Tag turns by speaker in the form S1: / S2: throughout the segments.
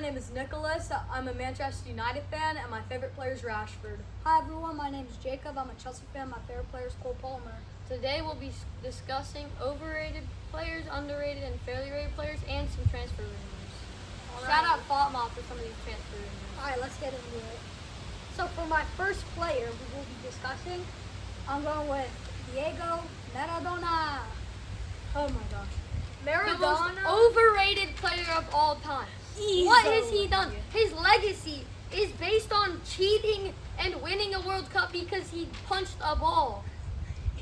S1: name is Nicholas. I'm a Manchester United fan, and my favorite player is Rashford.
S2: Hi everyone, my name is Jacob. I'm a Chelsea fan. My favorite player is Cole Palmer.
S3: Today we'll be discussing overrated players, underrated, and fairly rated players, and some transfer rumors. Shout out Fatma for some of these transfer rumors.
S2: Alright, let's get into it. So for my first player we will be discussing, I'm going with Diego Maradona.
S1: Oh my gosh.
S3: The
S1: Maradona.
S3: most overrated player of all time. What has he done? His legacy is based on cheating and winning a World Cup because he punched a ball.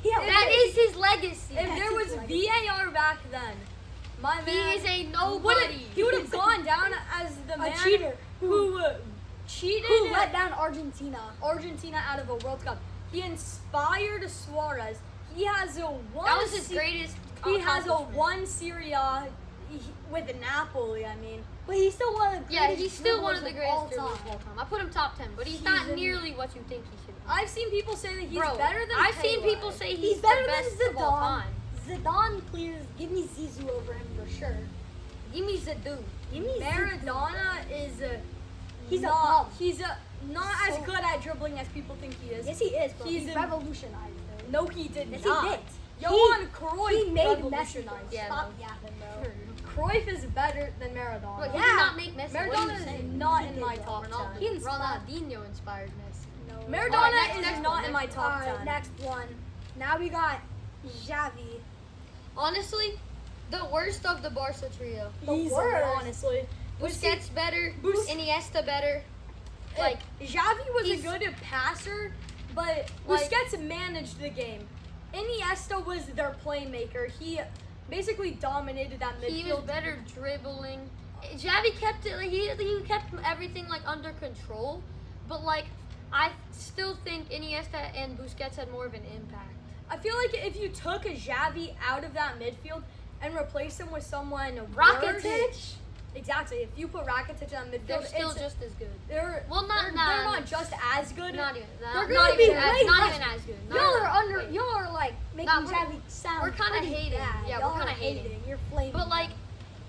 S2: Yeah,
S3: That is his legacy.
S1: If there was VAR back then, my
S3: He
S1: man
S3: is a nobody.
S1: he would have gone down as the man
S2: cheater
S1: who cheated
S2: who let down Argentina.
S1: Argentina out of a World Cup. He inspired Suarez. He has a one.
S3: That was his greatest.
S1: He has a
S3: accomplishment.
S1: one Serie A with Napoli. I mean,
S2: But he's still one of the
S3: Yeah,
S2: greatest
S3: he's still one of the
S2: dribblers
S3: greatest
S2: all
S3: dribblers
S2: time.
S3: of all time. I put him top 10, but he's not nearly what you think he should be.
S1: I've seen people say that he's
S3: Bro,
S1: better than
S3: I've seen
S1: Pele.
S3: people say
S2: He's
S3: he's
S2: better
S3: the best
S2: than
S3: of all
S2: Zidane.
S3: time.
S2: Zidane, please give me Zizou over him for sure.
S3: Give me Zidane.
S2: Give me
S1: Maradona is
S2: He's
S1: not
S2: not
S1: as
S2: so-
S1: good at dribbling as people think he is.
S2: Yes, he is, bro.
S1: He's
S2: He's
S1: a-
S2: revolutionized it.
S1: No, he did
S2: Yes,
S1: not.
S2: he did.
S1: Johan Cruyff
S2: He made Messi.
S1: revolutionized.
S3: Yeah,
S2: Stop
S3: no.
S2: yapping, bro.
S1: Cruyff is better than Maradona.
S3: But he
S2: Yeah.
S3: did not make Messi. What are
S1: Maradona
S3: you
S1: is
S3: saying?
S1: not
S2: He
S1: in
S2: did,
S1: my
S2: bro.
S1: top
S3: Ronaldo.
S1: 10.
S2: He inspired-
S3: Ronaldinho inspired Messi.
S2: No.
S1: Maradona
S3: Alright,
S1: is
S3: next
S1: not
S3: one,
S1: in my
S3: next
S1: top
S2: Alright,
S1: 10.
S2: next one. Now we got Xavi.
S3: Honestly, the worst of the Barca trio.
S2: The
S1: Easily,
S2: worst.
S1: honestly.
S3: Busquets better.
S1: Bus-
S3: Iniesta better.
S1: Like, Xavi was a
S3: he's-
S1: good passer, but
S3: Like-
S1: Busquets managed the game. Iniesta was their playmaker. He basically dominated that midfield.
S3: He was better dribbling. Xavi kept it. Like, he kept everything like under control, but like I still think Iniesta and Busquets had more of an impact.
S1: I feel like if you took a Xavi out of that midfield and replaced him with someone
S3: Rakitic?
S1: worse- exactly. If you put Rakitic on midfield,
S3: They're still
S1: it's-
S3: just as good.
S1: they're
S3: Well, not-
S1: they're
S3: nah,
S1: not just as good.
S3: Not even.
S2: They're
S3: Not,
S2: gonna
S3: not
S2: be
S3: even.
S2: way
S3: As, not
S2: less-
S3: even as good. Not
S2: Y'all
S3: even-
S2: are under.
S3: wait.
S2: Y'all are like making
S3: Nah, we're-
S2: Xavi sound.
S3: we're kinda
S2: pretty
S3: hating.
S2: bad.
S3: Yeah, we're
S2: Y'all
S3: kinda
S2: are
S3: hating.
S2: You're flaming.
S3: But like,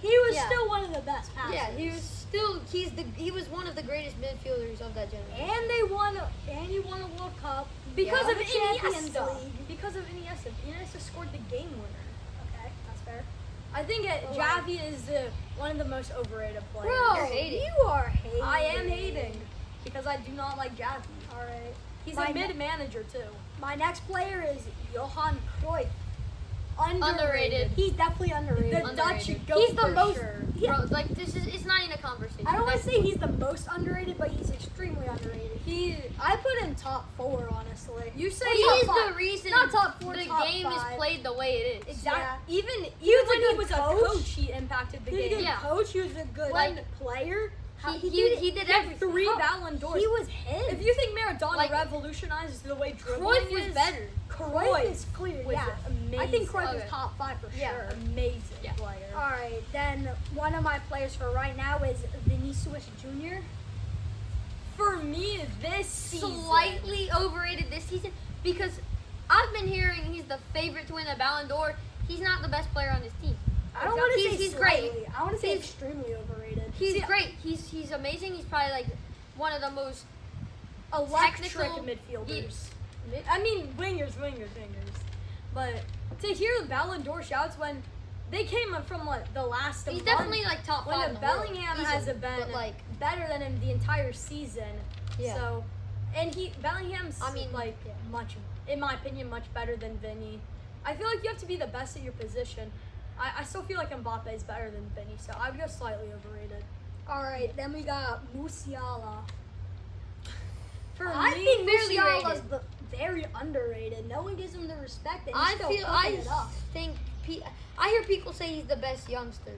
S2: he was
S3: yeah.
S2: still one of the best passers.
S3: yeah, he was still. He was one of the greatest midfielders of that generation.
S2: And they won. And he won a World Cup
S1: Because
S2: Yeah,
S1: of
S2: the Champions
S1: Iniesta.
S2: League.
S1: Because of Iniesta. Iniesta scored the game winner.
S2: Okay, that's fair.
S1: I think
S2: Well,
S1: Xavi is one of the most overrated players.
S2: Bro,
S3: You're hating.
S2: you are hating.
S1: I am hating because I do not like Xavi.
S2: All right.
S1: He's
S2: My
S1: a
S2: ne-
S1: mid manager too.
S2: My next player is Johan Cruyff.
S3: Underrated.
S2: He's definitely underrated.
S1: The Dutch
S3: Underrated.
S1: goat
S2: He's the
S1: for
S2: most.
S1: sure.
S2: Yeah,
S3: Bro, like it's not even a conversation.
S2: I don't want to
S3: Like,
S2: say he's the most underrated, but he's extremely underrated. I put him top 4, honestly.
S1: You say
S3: he
S2: top
S3: is
S2: five.
S3: the reason
S2: Not top 4,
S3: the
S2: top
S3: game
S2: 5.
S3: is played the way it is.
S1: exactly.
S2: Yeah.
S1: Even
S2: was a
S1: when he
S2: good
S1: was a
S2: coach.
S1: coach, he impacted the
S2: He was a
S1: game.
S2: good
S3: Yeah.
S2: coach. He was a good
S3: Like,
S2: player.
S3: He did
S1: He had
S3: everything.
S1: 3
S2: How-
S1: Ballon d'Ors.
S2: He was him.
S1: If you think Maradona
S3: Like,
S1: revolutionized the way dribbling
S3: Cruyff was
S1: is,
S3: better.
S2: Cruyff is clear.
S1: was
S2: Yeah,
S1: amazing.
S2: I think Cruyff
S3: Okay.
S2: is top 5 for
S1: yeah,
S2: sure.
S1: amazing
S3: Yeah.
S1: player.
S2: All right, then one of my players for right now is Vinicius Jr.
S1: For me, this season,
S3: Slightly overrated this season because I've been hearing he's the favorite to win the Ballon d'Or. He's not the best player on his team.
S2: I don't want to say
S3: He's great.
S2: slightly. I want to say
S3: He's-
S2: extremely overrated.
S3: He's
S1: See,
S3: great. He's amazing. He's probably like one of the most
S1: electric
S3: technical-
S1: midfielders. I mean, wingers. But to hear the Ballon d'Or shouts when they came up from like the last of
S3: He's
S1: one,
S3: definitely like top 5
S1: when
S3: in the
S1: Bellingham
S3: world,
S1: has
S3: easily,
S1: been
S3: but, like
S1: better than him the entire season.
S3: Yeah.
S1: So, and Bellingham's
S3: I mean,
S1: like
S3: yeah.
S1: much, in my opinion, much better than Vinny. I feel like you have to be the best at your position. I still feel like Mbappe is better than Vinny, so I would go slightly overrated.
S2: All right, then we got Musiala.
S1: For
S2: I
S1: me,
S2: think
S3: fairly
S2: Musiala's
S3: rated.
S2: very underrated. No one gives him the respect that he's
S3: I
S2: still
S3: feel
S2: cooking it up.
S3: think I hear people say he's the best youngster.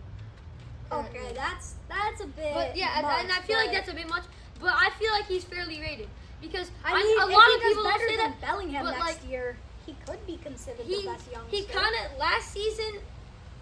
S2: Okay,
S3: currently.
S2: that's a bit.
S3: But yeah,
S2: much,
S3: and I feel like
S2: but-
S3: that's a bit much. But I feel like he's fairly rated because
S2: I mean,
S3: a
S2: if
S3: lot
S2: he
S3: of
S2: does
S3: people
S2: better
S3: say
S2: than
S3: that.
S2: Bellingham
S3: but,
S2: next
S3: like,
S2: year, he could be considered
S3: He
S2: the best youngster.
S3: he kind of last season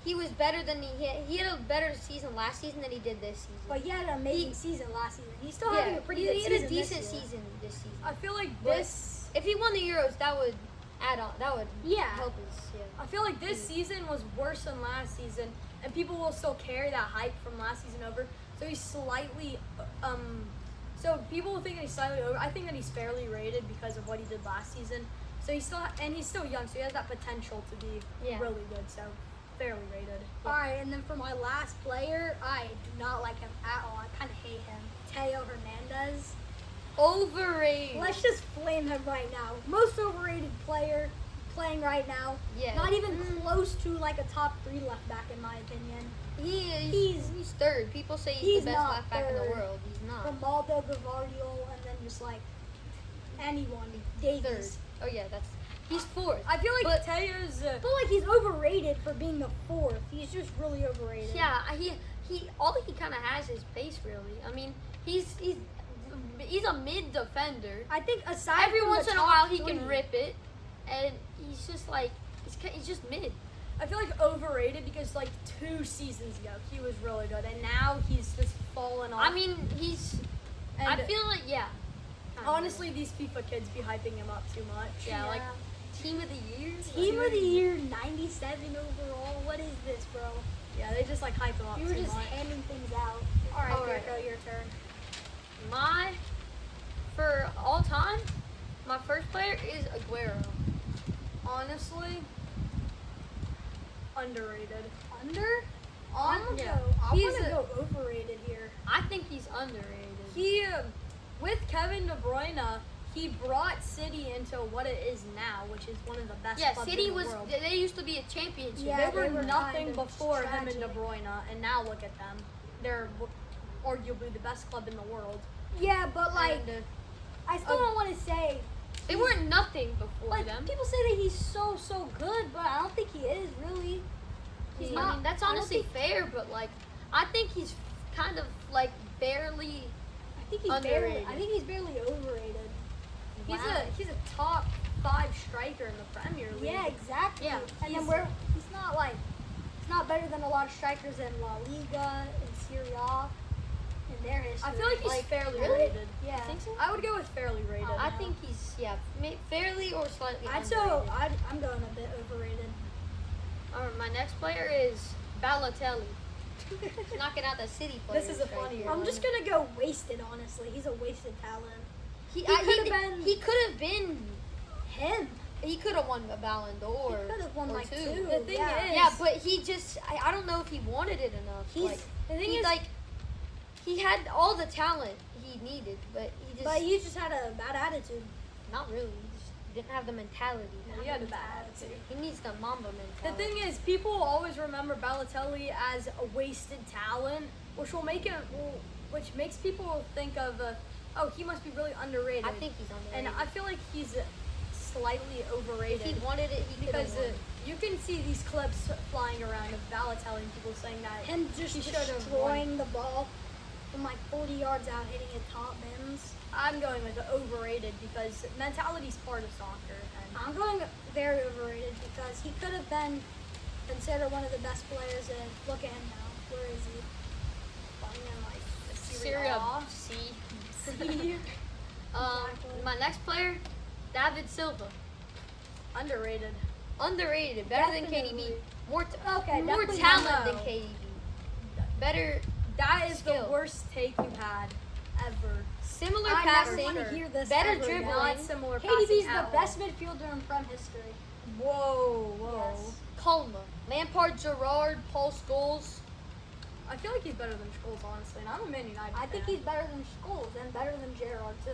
S3: he was better than he had a better season last season than he did this season.
S2: But he had an amazing
S3: He-
S2: season last season. He's still having a pretty good
S3: he
S2: season.
S3: had a decent
S2: this year.
S3: season this season.
S1: I feel like
S3: But-
S1: this.
S3: If he won the Euros, that would add on. That would
S2: Yeah.
S3: help us. Yeah.
S1: I feel like this season was worse than last season, and people will still carry that hype from last season over. So he's slightly, so people think that he's slightly over. I think that he's fairly rated because of what he did last season. So he's still young, so he has that potential to be really good. So fairly rated.
S2: All right, and then for my last player, I do not like him at all. I kind of hate him. Teo Hernandez.
S3: Overrated.
S2: Let's just flame him right now. Most overrated player playing right now.
S3: Yeah.
S2: Not even close to like a top 3 left back in my opinion.
S3: He's third. People say he's the best left back in the world. He's not.
S2: Romaldo, Gavardio, and then just like anyone. Davies.
S3: Third. Oh yeah, he's fourth.
S1: I feel like Teo's.
S2: But like he's overrated for being the 4th. He's just really overrated.
S3: Yeah, he all that he kind of has is pace. Really, I mean, he's a mid defender.
S2: I think aside
S3: Every
S2: from
S3: once
S2: the
S3: in a
S2: top
S3: while he
S2: 3,
S3: can rip it, and he's just like he's just mid.
S1: I feel like overrated because like 2 seasons ago he was really good, and now he's just fallen off.
S3: I mean, I feel like
S1: honestly, these FIFA kids be hyping him up too much.
S3: Yeah, like team of the year.
S2: Team of the year, 97 overall. What is this, bro?
S1: Yeah, they just like hype him up
S2: You were
S1: too
S2: just
S1: much.
S2: handing things out. All right,
S3: All right.
S2: Draco, your turn.
S3: For all time, my first player is Aguero.
S1: Honestly, underrated.
S2: Under? I'm gonna
S1: Yeah.
S2: go overrated here.
S3: I think he's underrated.
S1: He, with Kevin De Bruyne, he brought City into what it is now, which is one of the best
S3: Yeah,
S1: clubs
S3: City
S1: in the
S3: was.
S1: world.
S3: They used to be a championship.
S2: Yeah,
S1: They were
S2: they were
S1: nothing
S2: kind of
S1: before him and De
S2: tragic.
S1: Bruyne, and now look at them. They're arguably the best club in the world.
S2: Yeah, but like,
S1: And,
S2: I still don't want to say.
S3: They weren't nothing before
S2: Like,
S3: them.
S2: people say that he's so good, but I don't think he is really. He's
S3: I
S2: not.
S3: mean, that's
S2: I don't
S3: honestly
S2: think-
S3: fair, but like, I think he's kind of like barely.
S2: I think he's
S3: underrated.
S2: barely overrated.
S1: he's a top 5 striker in the Premier League.
S2: Yeah, exactly.
S3: Yeah,
S2: and then he's not better than a lot of strikers in La Liga and Serie A in their history.
S1: I feel like he's fairly
S3: Really?
S1: rated.
S2: Yeah.
S3: I think so.
S1: I would go with fairly rated.
S3: I think he's fairly or slightly underrated.
S2: I'm going a bit overrated.
S3: All right, my next player is Balotelli. He's knocking out the City players.
S1: This is a funny
S3: here.
S1: one.
S2: I'm just gonna go wasted. Honestly, he's a wasted talent.
S3: He
S2: could've
S3: He could have been.
S2: Him.
S3: He could have won a Ballon d'Or.
S2: He could have won
S3: or
S2: like 2.
S1: The thing is-
S3: Yeah, but he just. I don't know if he wanted it enough.
S2: The thing
S3: he
S2: is,
S3: he had all the talent he needed, but
S2: he just had a bad attitude.
S3: not really. He just didn't have the mentality.
S1: He had a bad attitude.
S3: He needs the Mamba
S1: The
S3: mentality.
S1: thing is, people always remember Balotelli as a wasted talent, which which makes people think of, he must be really underrated.
S3: I think he's underrated.
S1: And I feel like he's slightly overrated.
S3: if he wanted it, he could have
S1: because
S3: won.
S1: you can see these clips flying around of Balotelli and people saying that
S2: Him just
S1: he should have
S2: destroying the ball from like 40 yards out, hitting it top bins.
S1: I'm going with the overrated because mentality's part of soccer. And
S2: I'm going very overrated because he could have been considered one of the best players. And look at him now. Where is he?
S1: playing in like the Serie
S3: Syria
S1: A.
S3: C.
S2: Exactly.
S3: My next player, David Silva.
S1: Underrated.
S3: Underrated, better than
S2: Definitely.
S3: KDB. More
S2: Okay,
S3: more
S2: definitely
S3: talent than
S1: no.
S3: KDB. Better,
S1: That is
S3: Skill.
S1: the worst take you've had ever.
S3: similar
S2: I never
S3: passing,
S2: want to hear this.
S3: better
S2: ever
S3: dribbling.
S2: now.
S1: Not similar
S2: KDB's
S1: passing
S2: the
S1: at all.
S2: best midfielder in Prem history.
S1: Whoa.
S2: Yes.
S3: Colma, Lampard, Gerrard, Paul Scholes.
S1: I feel like he's better than Scholes, honestly, and I'm a Man United
S2: I think
S1: fan.
S2: he's better than Scholes and better than Gerrard too.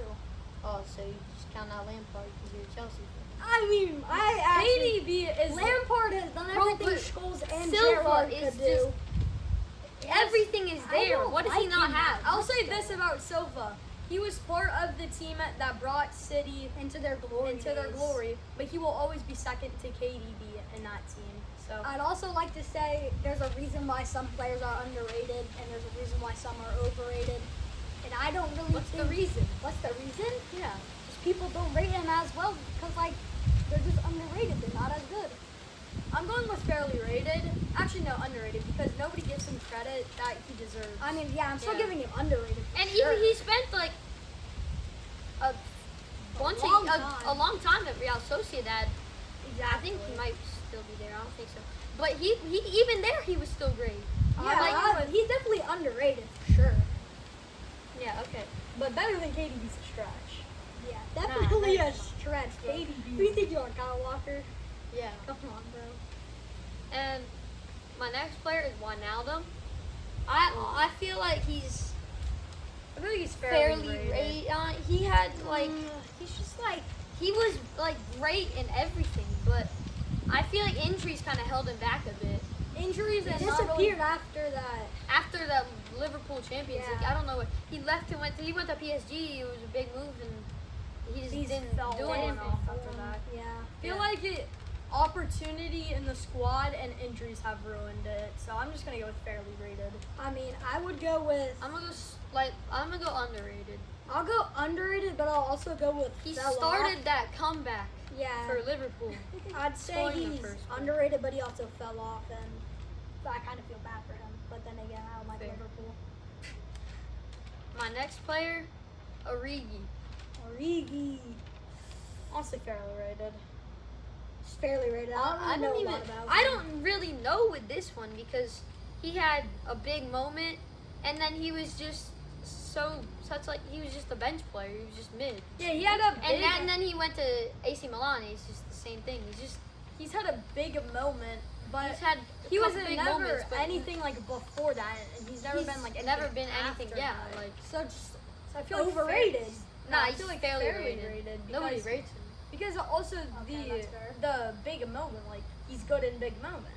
S3: Oh, so you just count out Lampard because you're a Chelsea fan.
S2: I mean, I actually
S1: KDB is
S2: Lampard has done
S3: Bro,
S2: everything
S3: but
S2: Scholes and
S3: Silva
S2: Gerrard
S3: is
S2: could do.
S3: Everything is
S2: I
S3: there.
S2: don't
S3: What does he
S2: like
S3: not
S2: him
S3: have?
S1: I'll say this about Silva. He was part of the team that brought City
S2: Into their glory.
S1: into their
S2: days.
S1: glory, but he will always be second to KDB in that team. So
S2: I'd also like to say there's a reason why some players are underrated and there's a reason why some are overrated. And I don't really
S1: what's the
S2: think.
S1: reason?
S2: What's the reason?
S1: Yeah.
S2: Because people don't rate him as well because like they're just underrated. They're not as good.
S1: I'm going with fairly rated. Actually, no, underrated because nobody gives him credit that he deserves.
S2: I mean, yeah, I'm still
S1: Yeah.
S2: giving him underrated. for
S3: And
S2: sure.
S3: he spent like a bunch
S2: long
S3: of
S2: time.
S3: a long time at Real Sociedad. I
S1: exactly.
S3: think he might still be there. I don't think so. But he even there he was still great.
S2: Yeah,
S3: like,
S2: he's definitely underrated for sure.
S1: Yeah, okay. But better than KDB's a stretch.
S2: Yeah, definitely
S1: Nah,
S2: a stretch. Bro.
S1: KDB.
S2: Who do you think you are, Kyle Walker?
S3: Yeah.
S2: Come on, bro.
S3: And my next player is Wijnaldum. I feel like he's
S1: I feel like he's
S3: fairly
S1: rated.
S3: rated. He had like
S2: He's just like,
S3: he was like great in everything, but I feel like injuries kind of held him back a bit.
S1: Injuries
S2: he
S1: and not really,
S2: disappeared after that.
S3: After the Liverpool Champions League,
S2: Yeah.
S3: I don't know what he left and he went to PSG. It was a big move, and he just didn't
S1: fell
S3: do
S1: down
S3: anything.
S1: after that.
S2: Yeah.
S1: I feel like opportunity in the squad and injuries have ruined it. So I'm just gonna go with fairly rated.
S2: I mean, I would go with.
S3: I'm gonna go underrated.
S2: I'll go underrated, but I'll also go with.
S3: He
S2: fell
S3: started
S2: off.
S3: that comeback
S2: Yeah.
S3: for Liverpool.
S2: I'd say
S3: Scoring the
S2: he's
S3: first one.
S2: underrated, but he also fell off, and I kind of feel bad for him. But then again, I don't like
S3: Fair.
S2: Liverpool.
S3: My next player, Origi.
S2: Origi.
S1: Honestly, fairly rated.
S2: He's fairly rated. I don't know a lot about
S3: I
S2: him.
S3: don't really know with this one because he had a big moment, and then he was just he was just a bench player. He was just mid.
S1: Yeah, he had a big,
S3: And then he went to AC Milan. He's just the same thing.
S1: he's had a big moment, but
S3: He's had
S1: he
S3: couple
S1: wasn't
S3: big
S1: never
S3: moments, but
S1: anything like before that, and he's never been like anything
S3: never been anything.
S1: after
S3: Yeah,
S1: that.
S3: like
S1: So I feel like
S2: Overrated.
S3: nah,
S1: I
S3: he's
S1: feel like
S3: fairly
S1: fairly
S3: rated.
S1: because,
S3: Nobody rates him.
S1: because also
S2: Okay, that's fair.
S1: the big moment, like he's good in big moments.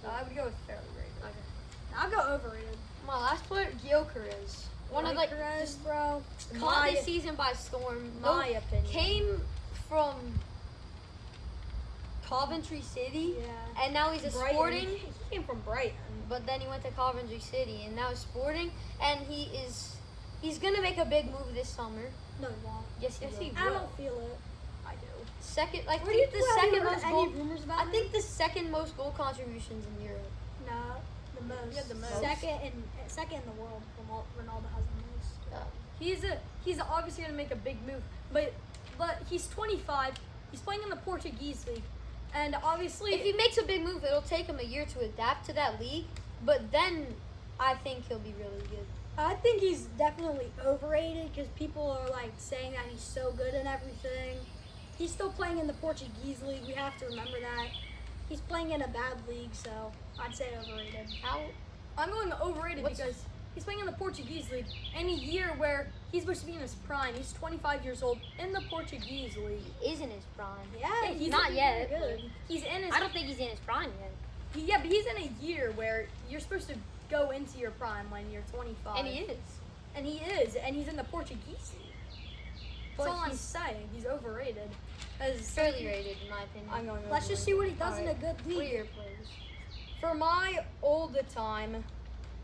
S1: So I would go with fairly rated.
S3: Okay.
S2: I'll go overrated.
S3: My last player, Gyökeres. One of like just
S2: bro.
S3: caught
S1: My-
S3: this season by storm.
S1: My opinion.
S3: Came from Coventry City,
S2: Yeah.
S3: and now he's a
S1: Brighton.
S3: Sporting.
S1: He came from Brighton.
S3: But then he went to Coventry City, and now he's Sporting, and he's gonna make a big move this summer.
S2: No, he won't.
S3: Yes,
S1: Yes,
S3: he
S1: he
S3: will.
S2: I
S1: will.
S2: don't feel it.
S1: I do.
S3: Second, like
S2: Where do you
S3: the
S2: have
S3: second
S2: you heard
S3: most
S2: any
S3: goal.
S2: rumors about
S3: I
S2: him?
S3: think the second most goal contributions in Europe.
S2: No, the most.
S1: Yeah, the most.
S2: Second in the world. Ronaldo has the most.
S1: He's obviously gonna make a big move, but he's 25. He's playing in the Portuguese league, and obviously
S3: If he makes a big move, it'll take him a year to adapt to that league. But then I think he'll be really good.
S2: I think he's definitely overrated because people are like saying that he's so good and everything. He's still playing in the Portuguese league. We have to remember that. He's playing in a bad league, so I'd say overrated.
S1: I'm going overrated
S3: What's-
S1: because he's playing in the Portuguese league in a year where he's supposed to be in his prime. He's 25 years old in the Portuguese league.
S3: He is in his prime.
S2: Yeah,
S1: he's
S3: not yet.
S2: Good.
S1: He's in his
S3: I don't think he's in his prime yet.
S1: yeah, but he's in a year where you're supposed to go into your prime when you're 25.
S3: And he is.
S1: And he is, and he's in the Portuguese league.
S3: But
S1: That's all I'm
S3: he's
S1: saying. He's overrated.
S3: fairly rated, in my opinion.
S1: I'm going.
S2: Let's just see what he does
S1: Alright.
S2: in a good
S3: What are
S2: league.
S3: your players?
S1: For my old time,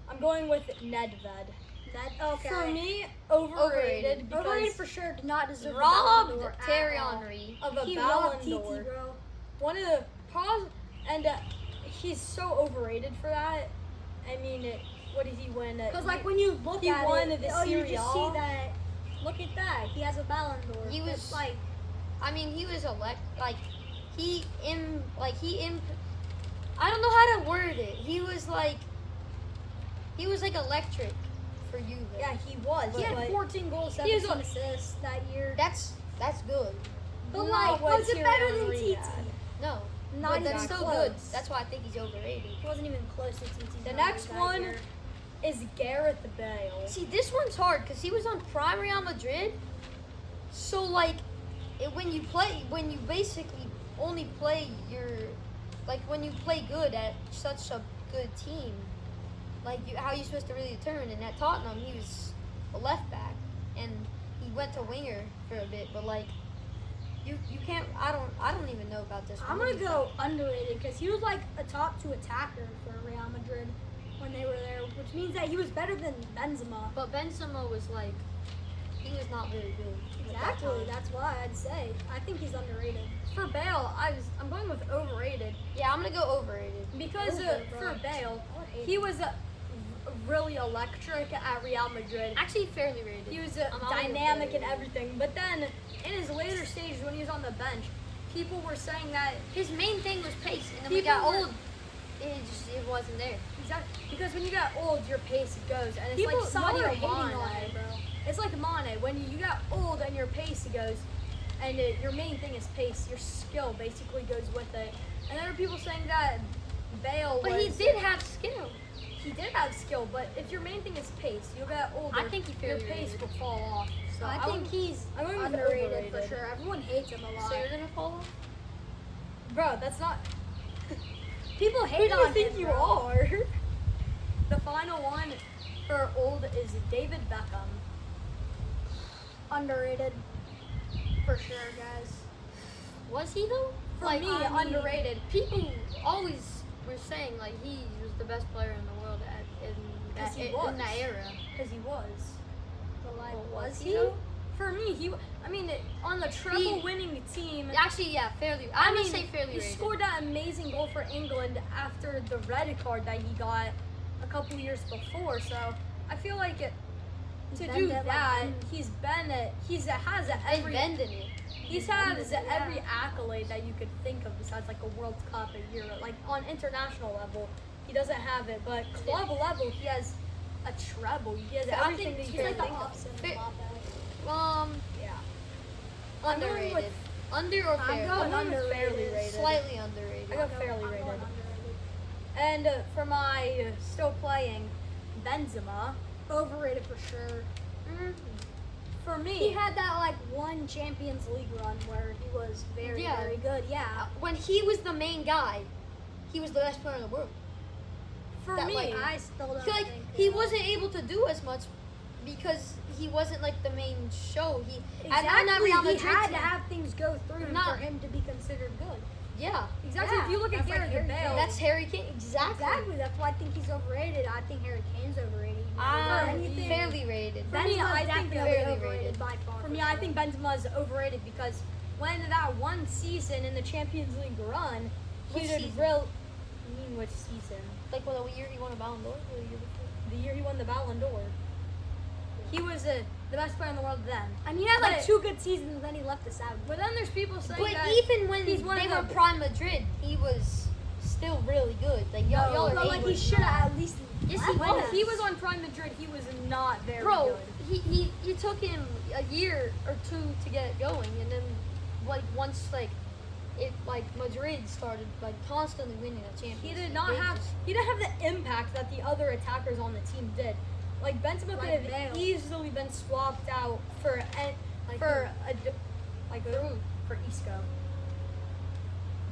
S1: I'm going with Nedved.
S2: Okay.
S1: For me,
S3: Overrated.
S1: overrated because
S2: Overrated for sure. Did not deserve the
S3: Robbed
S2: Ballon d'Or at
S3: Thierry
S2: all.
S3: Henry.
S1: of a
S2: He
S1: Ballon
S2: robbed TT,
S1: d'Or.
S2: bro.
S1: One of the pros, and he's so overrated for that. I mean, what did he win?
S2: Because like when you look
S1: He
S2: at
S1: won
S2: it,
S1: the
S2: oh, you
S1: Serie
S2: just
S1: A.
S2: see that. Look at that. He has a Ballon d'Or.
S3: He was-
S2: It's like
S3: I mean, he was I don't know how to word it. He was like electric for you.
S1: Yeah, he was.
S2: he had
S1: but
S2: 14 goals,
S1: he was
S2: 17 assists that year.
S3: That's good.
S2: But
S1: not
S2: like,
S1: what
S2: was it
S1: Thierry
S2: better than
S1: Henry
S2: TT?
S1: had.
S3: No,
S2: Not
S3: but
S2: even
S3: that's still
S2: close.
S3: good. That's why I think he's overrated.
S2: He wasn't even close to TT.
S1: The next one is Gareth Bale.
S3: See, this one's hard because he was on prime Real Madrid. So like, when you basically only play when you play good at such a good team, how are you supposed to really determine? And at Tottenham, he was a left back, and he went to winger for a bit. But like, you can't. I don't even know about this.
S2: I'm
S3: one.
S2: gonna go underrated because he was like a top 2 attacker for Real Madrid when they were there, which means that he was better than Benzema.
S3: But Benzema was he was not very good. at that
S2: Exactly.
S3: time.
S2: That's why I'd say I think he's underrated.
S1: For Bale, I'm going with overrated
S3: Yeah, I'm gonna go overrated.
S1: because
S2: Over, bro.
S1: for Bale,
S2: I would hate
S1: he
S2: him.
S1: was really electric at Real Madrid.
S3: Actually, fairly rated.
S1: He was
S3: I'm not
S1: dynamic
S3: even
S1: and everything. But then in his later stages, when he was on the bench, people were saying that
S3: His main thing was pace, and then we
S1: People
S3: got
S1: were-
S3: old. it wasn't there.
S1: Exactly. Because when you get old, your pace goes, and it's
S2: People
S1: like
S2: Saudi are
S1: Sadio
S2: hating on
S1: Mane.
S2: it, bro.
S1: It's like Mane. When you get old and your pace goes, and your main thing is pace, your skill basically goes with it. And there are people saying that Bale
S3: But he did have skill.
S1: He did have skill, but if your main thing is pace, you'll get older.
S3: I think he
S1: your
S3: fairly
S1: pace
S3: rated.
S1: will fall off. So
S2: I think he's
S1: I'm going with
S2: underrated for
S1: overrated.
S2: sure. Everyone hates him a lot.
S3: So you're gonna fall off?
S1: Bro, that's not.
S2: People
S1: Who
S2: hate
S1: do you
S2: on
S1: think
S2: him,
S1: you
S2: bro.
S1: are? The final one for old is David Beckham.
S2: Underrated for sure, guys.
S3: Was he though?
S1: For
S3: Like,
S1: me,
S3: I mean,
S1: underrated.
S3: People always were saying like he was the best player in the world in that era.
S1: Because he was.
S2: But like,
S3: Well,
S2: was
S3: was
S2: he?
S3: he though?
S1: For me, on the treble-winning team.
S3: Actually, yeah, fairly. I'm gonna say fairly
S1: he
S3: rated.
S1: scored that amazing goal for England after the red card that he got a couple years before. So I feel like
S2: He's
S1: to
S2: been
S1: do
S2: there, like,
S1: that,
S2: in-
S1: he's has
S3: He's
S1: every
S3: bending it.
S1: He's
S2: bending
S1: has
S2: it, yeah.
S1: every accolade that you could think of besides like a World Cup a year. Like on international level, he doesn't have it, but club level, he has a treble. He has
S3: I
S1: everything
S3: think
S1: that you
S2: He's
S1: can
S2: like the
S1: think of.
S2: opposite of
S3: Fair-
S2: Mbappe.
S1: Yeah.
S3: Underrated.
S1: I'm going with-
S3: Under or fair?
S2: going
S1: I'm
S2: underrated.
S1: fairly rated.
S3: Slightly underrated.
S1: I got fairly
S2: I'm
S1: rated.
S2: going underrated.
S1: And for my still playing, Benzema.
S2: Overrated for sure.
S1: For me,
S2: He had that like one Champions League run where he was very,
S3: Yeah.
S2: very good. Yeah.
S3: When he was the main guy, he was the best player in the world.
S1: for
S3: that,
S1: me,
S3: like,
S2: I still don't
S3: Like
S2: think
S3: he wasn't able to do as much because he wasn't like the main show. He at that
S2: Exactly.
S3: Real
S2: He
S3: Madrid
S2: had
S3: team-
S2: to have things go through
S3: Not-
S2: for him to be considered good.
S3: Yeah,
S1: exactly.
S2: Yeah,
S1: If you look at
S2: that's like
S1: Gareth
S2: Harry
S1: Bale,
S2: Kane.
S3: that's Harry Kane. Exactly.
S2: Exactly. That's why I think he's overrated. I think Harry Kane's overrated. He never
S3: Ah,
S2: did anything.
S3: fairly rated.
S1: For me,
S2: Benzema's
S1: I think
S2: definitely
S3: fairly
S2: overrated
S3: rated.
S2: by far.
S1: for me, I think Benzema is overrated because when that one season in the Champions League run, he
S3: Which
S1: did
S3: season?
S1: real. I mean, which season?
S3: Like what year he won a Ballon d'Or? Or the year before?
S1: The year he won the Ballon d'Or. He was the best player in the world then.
S2: I mean, he had like
S1: But-
S2: 2 good seasons, and then he left us out.
S1: But then there's people saying
S3: But
S1: that
S3: even when
S1: he's one
S3: they
S1: of
S3: were
S1: the-
S3: prime Madrid, he was still really good. Like y'all,
S1: No,
S3: y'all are
S2: But like
S3: hating
S2: he
S3: on
S2: should
S3: him.
S2: have at least.
S3: Yes,
S2: left
S3: he
S1: when
S2: us.
S1: he was on Prime Madrid, he was not very
S3: Bro,
S1: good.
S3: he took him a year or two to get going, and then like once like it like Madrid started like constantly winning the Champions
S1: He
S3: League,
S1: did not
S3: they
S1: have
S3: just-
S1: he didn't have the impact that the other attackers on the team did. Like Benzema
S2: Like
S1: could have
S2: Bale.
S1: easily been swapped out for
S2: Like
S1: for for Isco.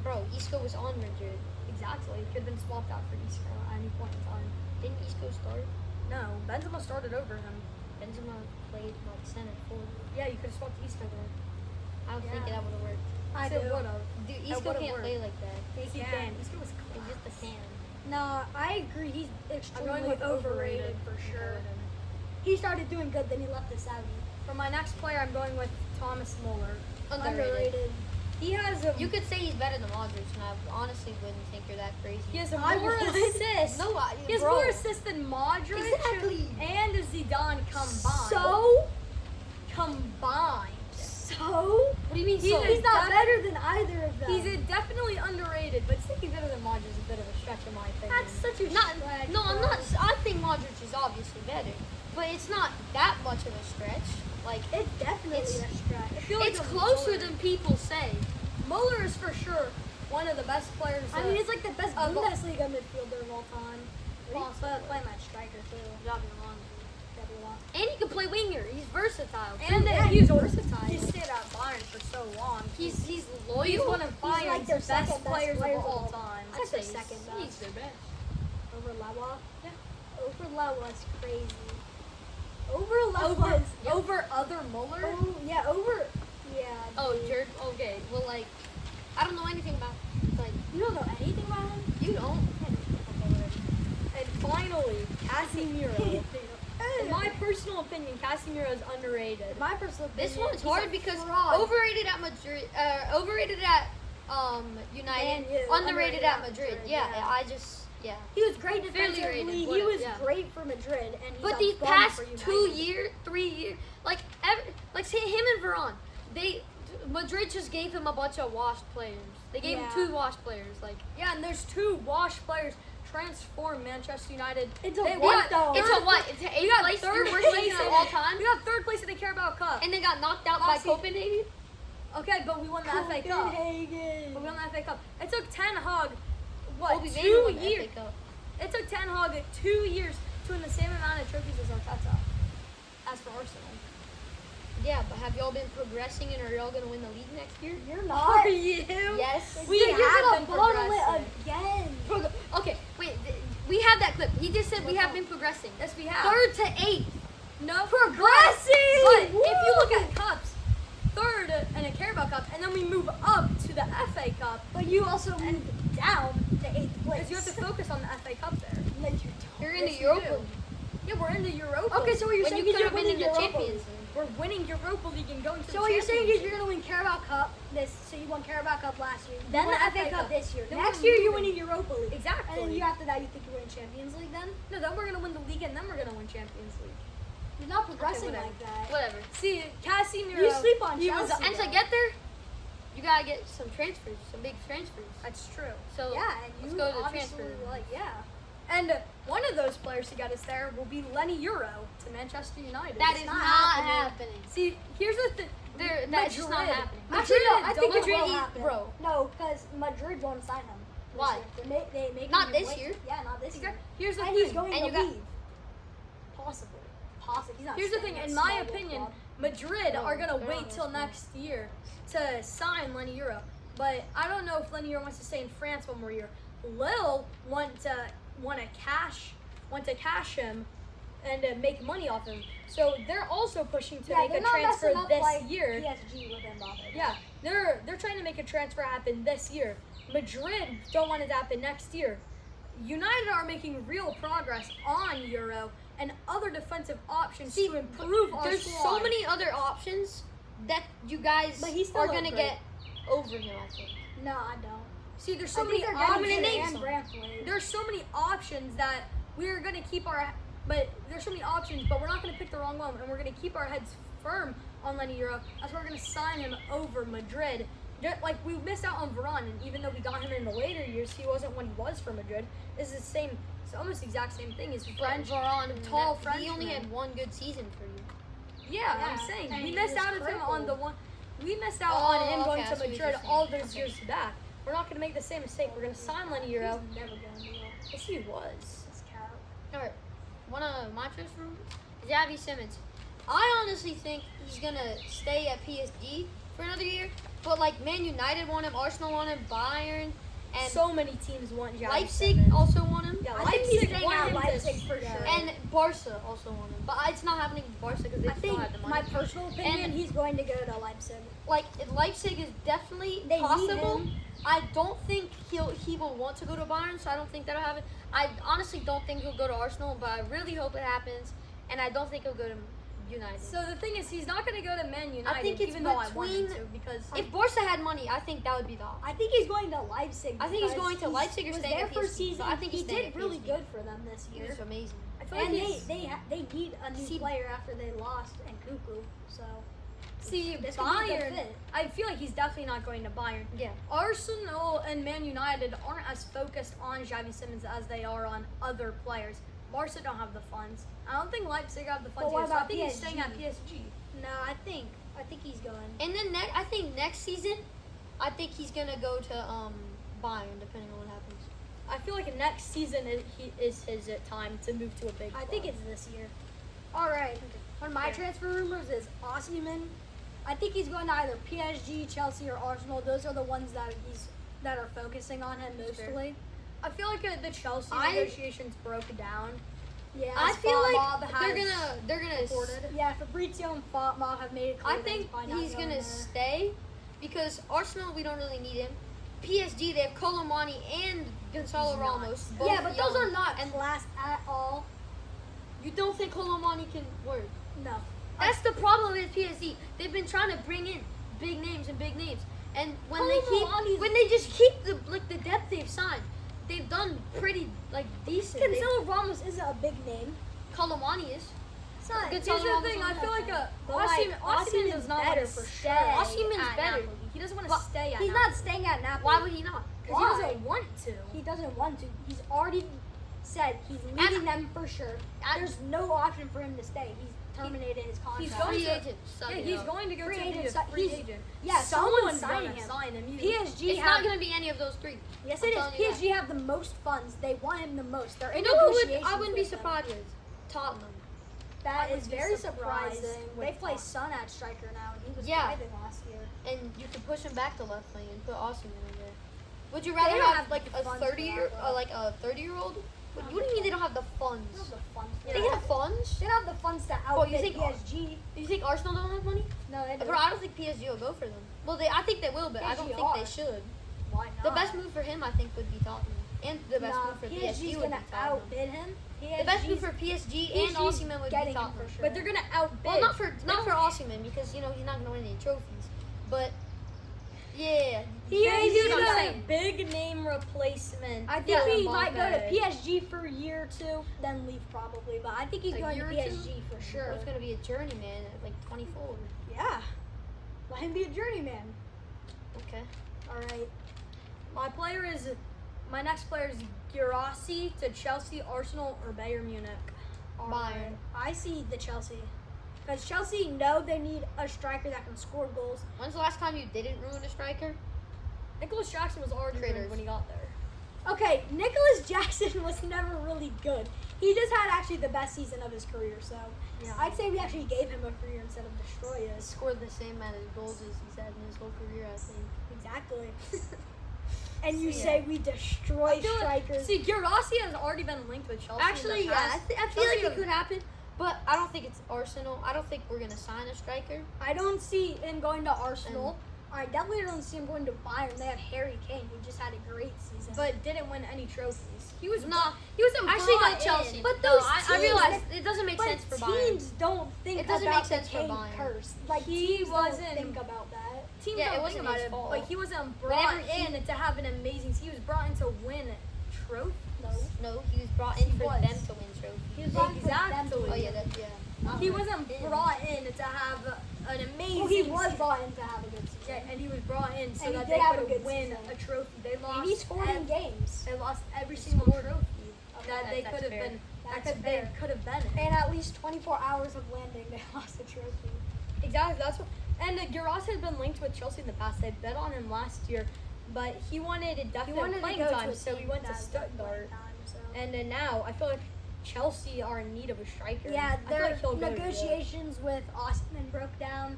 S3: Bro, Isco was on Madrid.
S1: Exactly, he could have been swapped out for Isco at any point in time.
S3: Didn't Isco start?
S1: No, Benzema started over him.
S3: Benzema played like center forward.
S1: Yeah, you could have swapped Isco there.
S3: I don't think
S2: Yeah.
S3: that would have worked.
S2: I
S1: So
S2: do.
S1: it would have.
S3: Dude,
S1: That
S3: Isco
S1: would've
S3: can't
S1: worked.
S3: play like that.
S2: They
S1: He
S2: can.
S1: Isco was
S3: It's just a can.
S2: No, I agree. He's
S1: I'm
S2: extremely
S1: going with
S2: overrated for sure. He started doing good, then he left us out.
S1: For my next player, I'm going with Thomas Muller.
S3: Underrated.
S1: He has a
S3: You could say he's better than Modric, and I honestly wouldn't think you're that crazy.
S1: he has a
S2: I
S1: more
S2: would.
S1: assists.
S3: No,
S1: He has
S3: bro.
S1: more assists than Modric
S3: Exactly.
S1: and Zidane combined.
S2: So?
S1: Combined.
S2: So?
S3: What do you mean?
S1: He's
S3: so?
S1: a-
S2: He's not better than either of them.
S1: He's definitely underrated, but saying he's better than Modric is a bit of a stretch in my opinion.
S2: That's such a
S3: Not,
S2: stretch,
S3: no, I'm
S2: bro.
S3: not. I think Modric is obviously better, but it's not that much of a stretch. Like
S2: It's definitely
S3: It's-
S2: a stretch.
S1: I feel like
S3: it's
S1: a
S3: closer
S1: Muller.
S3: than people say.
S1: Muller is for sure one of the best players.
S2: I mean, he's like the best
S1: of all-
S2: Bundesliga midfielder of all time.
S1: Possibly.
S2: But playing that striker too.
S3: Not gonna lie.
S2: That'd be a lot.
S3: And he can play winger. He's versatile.
S1: and
S2: Yeah,
S1: he's
S2: he's
S1: versatile.
S2: versatile.
S1: He stayed at Bayern for so long.
S3: He's loyal.
S1: He's one of
S2: He's like
S1: Bayern's
S2: their
S1: best
S2: second best
S1: players of
S2: players
S1: all
S2: of all
S1: time.
S3: I'd
S2: I'd
S3: say
S2: say second
S3: he's
S2: best.
S3: their best.
S2: Over Lewa?
S3: Yeah.
S2: Over Lewa's crazy. Over Lewa's.
S1: Over over other Muller.
S2: Oh, yeah, over. Yeah.
S3: Oh,
S2: dude.
S3: Jerk. Okay. Well, like, I don't know anything about. Like,
S2: You don't know anything about him?
S3: you don't.
S1: And finally, Casemiro. In my personal opinion, Casemiro is underrated.
S2: My personal opinion.
S3: This one's
S2: he's
S3: hard
S2: a
S3: because
S2: fraud.
S3: overrated at Madrid, overrated at United,
S2: Man U,
S3: underrated at Madrid. Yeah,
S2: yeah.
S3: I just
S2: He was great
S3: Fairly
S2: defensively.
S3: rated,
S2: He
S3: whatever,
S2: was
S3: yeah.
S2: great for Madrid, and he's
S3: But
S2: a
S3: these
S2: bum
S3: past
S2: for United.
S3: 2 years, 3 years, like say him and Varane, Madrid Madrid just gave him a bunch of washed players. They gave him 2 washed players. Like,
S1: Yeah, and there's 2 washed players transform Manchester United.
S2: It's a
S1: They-
S2: what though?
S3: it's a what? It's an 8th
S1: got
S3: place,
S1: third
S3: worst
S1: place
S3: season of
S1: in-
S3: all time.
S1: We got 3rd place in the Carabao Cup.
S3: And they got knocked out by
S1: Last season-
S3: Copenhagen.
S1: Okay, but we won the FA Cup.
S2: Copenhagen.
S1: But we won the FA Cup. It took Ten Hag,
S3: Oh, we made
S1: 2
S3: won the FA
S1: years?
S3: Cup.
S1: It took Ten Hag 2 years to win the same amount of trophies as Arteta. As for Arsenal.
S3: Yeah, but have y'all been progressing and are y'all going to win the league next year?
S2: You're not.
S1: Are you?
S3: Yes.
S1: We
S2: You're
S1: have
S2: gonna
S1: been
S2: bottle
S1: progressing.
S2: it again.
S3: Okay, wait. We have that clip. He just said we have been progressing.
S1: Yes, we have.
S3: 3rd to 8th.
S1: No,
S2: Progressing!
S1: But if you look at cups, 3rd in a Carabao Cup, and then we move up to the FA Cup,
S2: But you also moved down to 8th place.
S1: because you have to focus on the FA Cup there.
S2: No, you don't.
S3: You're in
S1: Yes,
S3: the
S1: you
S3: Europa
S1: do.
S3: League.
S1: Yeah, we're in the Europa.
S2: Okay, so what you're
S3: When
S2: saying
S3: you
S2: is
S3: could
S2: you're
S3: have been
S2: winning
S3: in the
S2: Europa
S3: Champions
S2: League.
S3: League.
S1: we're winning Europa League and going to
S2: So
S1: the
S2: what you're saying is
S1: Champions
S2: you're gonna win Carabao Cup so you won Carabao Cup last year,
S1: You
S2: then
S1: won
S2: the FA Cup
S1: Cup.
S2: this year.
S1: Then
S2: Next
S1: we're
S2: year you're
S1: moving.
S2: winning Europa League.
S1: Exactly.
S2: And then you after that you think you're winning Champions League then?
S1: No, then we're gonna win the league and then we're gonna win Champions League.
S2: You're not progressing
S1: whatever.
S2: like that.
S3: Whatever.
S1: See, Casemiro.
S2: You sleep on
S1: he was-
S2: Chelsea.
S3: And to get there, you got to get some transfers, some big transfers.
S1: That's true.
S3: So
S2: Yeah, and
S3: let's
S2: you
S3: go to the
S2: obviously
S3: transfer.
S2: like
S1: And one of those players to get us there will be Lenny Euro to Manchester United.
S3: That
S1: It's
S3: is
S1: not
S3: not happening.
S1: See, here's the thing.
S3: That's just not
S1: Madrid.
S3: happening.
S2: Actually, no, I
S1: Madrid
S2: think it
S3: Madrid
S2: will
S3: is-
S2: happen.
S3: bro.
S2: No, because Madrid won't sign him. this
S3: Why?
S2: year. They make
S3: Not
S2: him
S3: this
S2: wait.
S3: year.
S2: Yeah, not this year.
S1: Here's the
S2: And
S1: thing.
S2: he's going
S3: And
S2: to
S3: you got-
S2: leave.
S1: Possibly.
S2: Possibly. He's not
S1: Here's the
S2: staying
S1: thing.
S2: at
S1: In my
S2: small
S1: opinion,
S2: club.
S1: Madrid
S3: No,
S1: are gonna
S3: they're
S1: wait
S3: not
S1: till
S3: gonna
S1: next year to sign Lenny Euro. But I don't know if Lenny Euro wants to stay in France one more year. Lille want to cash him and make money off him. So they're also pushing to make
S2: they're
S1: a
S2: not
S1: transfer
S2: messing up
S1: this
S2: like
S1: year.
S2: PSG with Mbappe.
S1: Yeah, they're trying to make a transfer happen this year. Madrid don't want it to happen next year. United are making real progress on Euro and other defensive options
S3: See,
S1: to improve our
S3: There's
S1: squad.
S3: so many other options that you guys
S2: But he's still
S3: are going to
S2: over
S3: get over him, I think.
S2: No, I don't.
S1: See, there's so
S2: I
S1: many
S2: think they're
S3: I'm
S2: getting
S3: gonna
S2: Zidane
S3: name
S2: and
S3: some.
S2: Branthwaite.
S1: There's so many options that we're gonna keep our. But there's so many options, but we're not gonna pick the wrong one, and we're gonna keep our heads firm on Lenny Euro. That's why we're gonna sign him over Madrid. Like we missed out on Varane, and even though we got him in the later years, he wasn't what he was for Madrid. It's the same. It's almost the exact same thing. He's French,
S3: Varane,
S1: tall
S3: that- he only
S1: Frenchman.
S3: had one good season for you.
S1: Yeah,
S2: Yeah,
S1: I'm saying
S2: and
S1: we
S2: he
S1: missed
S2: was
S1: out of him on
S2: crippled.
S1: the one. We missed out
S3: Oh,
S1: on him going
S3: okay, I
S1: to
S3: see what
S1: Madrid
S3: you're saying.
S1: all those
S3: Okay.
S1: years back. We're not gonna make the same mistake. We're gonna sign Lenny Euro.
S2: He's never gonna do well.
S1: Yes, he was.
S2: This cat.
S3: All right. One of my transfer rumors is Xavi Simmons. I honestly think he's going to stay at PSG for another year. But, like, Man United want him, Arsenal want him, Bayern, and
S1: So many teams want Xavi
S3: Leipzig
S1: Simmons.
S3: also want him.
S1: Yeah,
S2: I think he's
S1: Leipzig
S2: staying
S1: want
S2: at
S1: him to
S2: Leipzig for
S1: stay.
S2: sure.
S3: And Barca also want him. But it's not happening with Barca because they
S2: I
S3: just
S2: think
S3: don't have the money.
S2: my personal opinion,
S3: And-
S2: he's going to go to Leipzig.
S3: Like, Leipzig is definitely
S2: They need
S3: possible.
S2: him.
S3: I don't think he will want to go to Bayern, so I don't think that'll happen. I honestly don't think he'll go to Arsenal, but I really hope it happens. And I don't think he'll go to United.
S1: So the thing is, he's not going to go to Man United,
S3: think it's
S1: even though I want him
S3: between-
S1: to, because
S3: If Barca had money, I think that would be the option.
S2: I think he's going to Leipzig.
S3: I think he's
S2: because
S3: going to Leipzig or
S2: was
S3: staying
S2: there
S3: at
S2: for a
S3: PSG,
S2: season.
S3: but I think
S2: he
S3: he's staying
S2: did
S3: at
S2: really
S3: PSG.
S2: good for them this
S3: He
S2: year.
S3: was amazing.
S1: I feel like
S2: And
S1: he's,
S2: they need a new
S3: See-
S2: player after they lost and Cuckoo. So
S1: see
S2: this could be a good
S1: Bayern.
S2: fit.
S1: I feel like he's definitely not going to Bayern.
S3: Yeah.
S1: Arsenal and Man United aren't as focused on Xavi Simmons as they are on other players. Barca don't have the funds. I don't think Leipzig have the funds
S2: But what
S1: either, so I
S2: about
S1: think he's staying at
S2: PSG?
S1: PSG.
S2: no, I think he's going.
S3: And then I think next season, I think he's gonna go to Bayern, depending on what happens.
S1: I feel like next season is his time to move to a big club.
S2: I think it's this year. All right. One of my
S1: Fair.
S2: transfer rumors is Osimhen. I think he's going to either PSG, Chelsea, or Arsenal. Those are the ones that are focusing on him
S1: Fair.
S2: mostly.
S1: I feel like the Chelsea
S3: I-
S1: negotiations broke down.
S2: Yeah,
S3: I
S2: as
S3: feel
S2: Bob
S3: like
S2: has
S3: they're gonna
S2: reported. Yeah, Fabrizio and Mob have made it clear
S3: I
S2: that
S3: think
S2: probably not
S3: he's
S2: going
S3: gonna
S2: there.
S3: stay because Arsenal we don't really need him. PSG they have Colomani and Gonzalo
S1: He's not.
S3: Ramos. Both
S2: Yeah, but those
S3: young.
S2: are not
S3: And
S2: class at all.
S3: you don't think Colomani can work?
S2: No.
S3: That's the problem with PSG. They've been trying to bring in big names, and when
S2: Colomani's-
S3: they just keep the depth they've signed, they've done pretty decent.
S2: Gonzalo Ramos isn't a big name.
S3: Colomani is.
S2: Son,
S1: Here's
S3: Gonzalo
S1: the
S3: Ramos
S1: thing.
S3: on
S1: I feel like
S2: But, like,
S1: Osimhen
S2: Osimhen's
S1: does not
S2: better
S1: want to
S2: for
S1: stay.
S2: sure.
S3: Osimhen's
S1: at
S3: better.
S1: Napoli. He doesn't want to
S3: Well,
S1: stay at
S2: He's
S1: Napoli.
S2: not staying at Napoli.
S3: Why would he not?
S1: Because he doesn't want to.
S2: He doesn't want to. He's already said he's leaving them for sure. There's no option for him to stay. He's terminated his contract.
S1: He's going
S3: Free
S1: to.
S3: agent. Suck
S1: Yeah,
S3: it
S1: he's
S3: up.
S1: going to go
S2: Free
S1: to
S2: agent,
S1: be a
S2: so
S1: free
S2: he's-
S1: agent.
S2: yeah,
S1: someone's
S2: signing
S1: gonna
S2: him.
S1: sign him.
S2: PSG
S3: It's not gonna be any of those three.
S2: Yes,
S3: I'm
S2: it is.
S3: telling you that.
S2: PSG have the most funds. They want him the most. They're in
S3: You know who would,
S2: negotiations.
S3: I wouldn't be
S2: with them.
S3: surprised with? Tottenham.
S2: That
S1: I
S2: is
S1: would be
S2: very
S1: surprised
S2: surprising.
S1: with
S2: They play
S1: Tottenham.
S2: Son at striker now, and he was
S3: Yeah.
S2: thriving last year.
S3: And you could push him back to left wing and put Austin in there. Would you
S2: They
S3: rather
S2: don't
S3: have
S2: have
S3: like
S2: the
S3: a
S2: funds
S3: 30
S2: for
S3: year,
S2: that, though.
S3: like a 30-year-old? What
S2: Not
S3: do you
S2: the
S3: mean they don't have the funds?
S2: They don't have the funds for
S3: They
S2: that.
S3: have funds?
S2: They don't have the funds to
S3: Well,
S2: outbid
S3: you think-
S2: PSG.
S3: You think Arsenal don't have money?
S2: No, they
S3: Bro,
S2: don't.
S3: I don't think PSG will go for them. Well, I think they will, but I don't
S2: PSG
S3: think
S2: are.
S3: they should.
S2: Why not?
S3: The best move for him, I think, would be Tottenham, and the best
S2: Nah,
S3: move for
S2: PSG's
S3: PSG would be
S2: gonna
S3: Tottenham.
S2: outbid him.
S3: The best move for PSG and
S2: PSG's
S3: Osimhen would
S2: getting
S3: be
S2: him
S3: Tottenham.
S2: for sure.
S1: But they're gonna outbid.
S3: Well, not for Osimhen because you know he's not gonna win any trophies. But yeah,
S2: He
S1: Yeah,
S2: is
S1: he's
S2: gonna-
S1: gonna say big name replacement.
S2: I think
S3: Yeah,
S2: he might go to
S1: Mbappe.
S2: PSG for a year or two, then leave probably. But I think he's
S3: A
S2: going to
S3: year or
S2: PSG for
S3: Or
S2: sure.
S3: it's gonna be a journeyman at like 24.
S2: Yeah. Let him be a journeyman.
S3: Okay.
S2: All right.
S1: My next player is Guirassy to Chelsea, Arsenal, or Bayern Munich.
S2: All
S3: Bayern.
S2: right. I see the Chelsea. Because Chelsea know they need a striker that can score goals.
S3: When's the last time you didn't ruin a striker?
S1: Nicholas Jackson was already
S3: Critters.
S1: good when he got there.
S2: Okay, Nicholas Jackson was never really good. He just had actually the best season of his career. So
S1: Yeah.
S2: I'd say we actually gave him a career instead of destroy us.
S3: Scored the same amount of goals as he's had in his whole career, I think.
S2: Exactly. And you
S3: So, yeah.
S2: say we destroy
S1: I feel
S2: strikers.
S1: See, Guirassy has already been linked with Chelsea.
S3: Actually,
S1: in the
S3: yeah,
S1: past.
S3: I feel
S1: Chelsea
S3: like it
S1: have-
S3: could happen, but I don't think it's Arsenal. I don't think we're gonna sign a striker.
S2: I don't see him going to Arsenal. I definitely don't see him going to Bayern. They have Harry Kane, who just had a great season.
S1: but didn't win any trophies. He was
S3: Nah.
S1: He was
S3: Actually, no,
S1: brought
S3: Chelsea.
S1: in.
S3: But
S2: those
S3: I
S2: teams
S3: realize
S2: that-
S3: it doesn't make
S2: but
S3: sense for
S2: teams
S3: Bayern.
S2: don't think
S3: It doesn't
S2: about
S3: make sense
S2: the
S3: for
S2: Kane
S3: Bayern.
S2: curse. Like
S1: He
S2: teams
S1: wasn't-
S2: don't think about that.
S1: Teams
S3: Yeah,
S1: don't
S3: it wasn't
S1: think about
S3: his
S1: it,
S3: fault.
S1: but he wasn't brought
S3: Whenever he-
S1: in to have an amazing. He was brought in to win trophies.
S3: No, he was brought in
S1: He
S3: for
S1: was.
S3: them to win trophies.
S2: He was brought in for them to
S1: Exactly.
S2: win.
S3: Oh yeah, that's yeah.
S1: He wasn't brought in to have an amazing.
S2: Well, he was brought in to have a good season.
S1: Yeah, and he was brought in so
S2: And he
S1: that
S2: did
S1: they
S2: have a
S1: could
S2: good
S1: win
S2: season.
S1: a trophy. They lost.
S2: And he scored in games.
S1: They lost every single
S3: scored.
S1: trophy that they
S3: That's
S1: could have
S3: fair.
S1: been.
S2: That's
S1: That
S2: fair.
S1: they could have been. in.
S2: And at least 24 hours of landing, they lost the trophy.
S1: Exactly. That's what. And Guirassy has been linked with Chelsea in the past. They bet on him last year, but he wanted a
S2: He
S1: definite
S2: wanted to
S1: playing
S2: go
S1: time,
S2: to a
S1: so he
S2: team
S1: went to
S2: that has that playing
S1: Stuttgart.
S2: time, so.
S1: And then now I feel like Chelsea are in need of a striker.
S2: Yeah,
S1: I feel
S2: their
S1: like he'll go to the-
S2: negotiations with Osimhen broke down.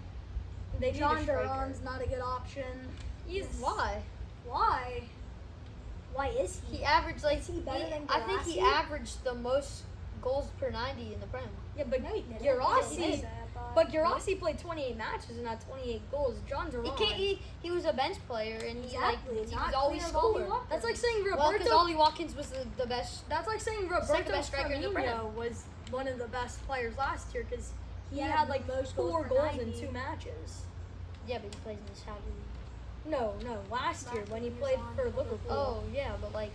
S1: They need a
S2: John
S1: striker.
S2: Duran's not a good option.
S3: Why?
S2: Why? Why is he?
S3: He averaged like
S2: Is he better than
S3: I think he
S2: Guirassy?
S3: averaged the most goals per 90 in the Prem.
S1: Yeah, but
S2: No, he didn't.
S1: Guirassy.
S2: He did, I thought.
S1: But Guirassy played 28 matches and had 28 goals. John Duran.
S3: He was a bench player and
S2: Exactly,
S3: he
S2: not
S3: was always
S2: clear of Ollie
S3: scored.
S2: Watkins.
S1: That's like saying
S3: Well, because
S1: Roberto.
S3: Ollie Watkins was the best.
S1: That's like saying
S3: Second
S1: Roberto
S3: best striker in the Prem.
S1: Firmino was one of the best players last year because he
S2: had
S1: had like
S2: the most
S1: 4
S2: goals per
S1: goals in
S2: 90.
S1: 2 matches.
S3: Yeah, but he plays in the Saudi League.
S1: No, last year when he
S2: Last
S1: played
S2: year he was
S1: for
S2: on
S1: Liverpool.
S3: Oh yeah, but like